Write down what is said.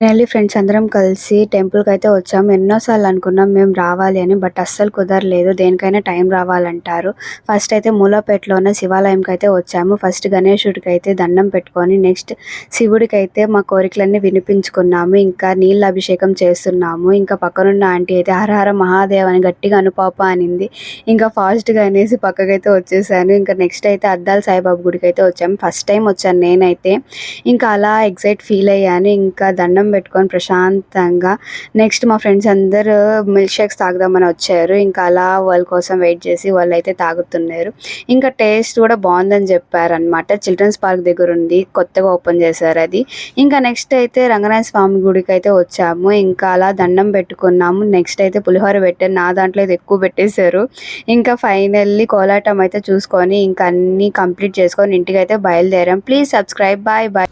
Finally friends అందరం కలిసి టెంపుల్‌కైతే వచ్చాము. ఎన్నో సార్లు అనుకున్నాం మేము రావాలి అని. బట్ అస్సలు కుదరలేదు. దేనికైనా టైం రావాలంటారు. ఫస్ట్ అయితే మూలాపేటలో ఉన్న శివాలయంకైతే వచ్చాము. ఫస్ట్ గణేశుడికైతే దండం పెట్టుకొని నెక్స్ట్ శివుడికైతే మా కోరికలన్నీ వినిపించుకున్నాము. ఇంకా నీళ్ళ అభిషేకం చేస్తున్నాము. ఇంకా పక్కనున్న ఆంటీ అయితే హర హర మహాదేవ్ అని గట్టిగా అను పాప అనింది. ఇంకా ఫాస్ట్‌గా అనేసి పక్కకైతే వచ్చేసాను. ఇంకా నెక్స్ట్ అయితే అద్దాల సాయిబాబా గుడికైతే వచ్చాము. ఫస్ట్ టైం వచ్చాను నేనైతే. ఇంకా అలా ఫీల్ అయ్యాను. ఇంకా దండం పెట్టుకొని ప్రశాంతంగా నెక్స్ట్ మా ఫ్రెండ్స్ అందరూ మిల్క్ షేక్స్ తాగుదామని వచ్చారు. ఇంకా అలా వాళ్ళ కోసం వెయిట్ చేసి వాళ్ళైతే తాగుతున్నారు. ఇంకా టేస్ట్ కూడా బాగుందని చెప్పారనమాట. చిల్డ్రన్స్ పార్క్ దగ్గర ఉంది, కొత్తగా ఓపెన్ చేశారు అది. ఇంకా నెక్స్ట్ అయితే రంగనాథ స్వామి గుడికి అయితే వచ్చాము. ఇంకా అలా దండం పెట్టుకున్నాము. నెక్స్ట్ అయితే పులిహోర పెట్టారు. నా దాంట్లో అయితే ఎక్కువ పెట్టేశారు. ఇంకా ఫైనల్లీ కోలాటం అయితే చూసుకొని ఇంకా అన్నీ కంప్లీట్ చేసుకొని ఇంటికి అయితే బయలుదేరాం. Please subscribe. Bye bye.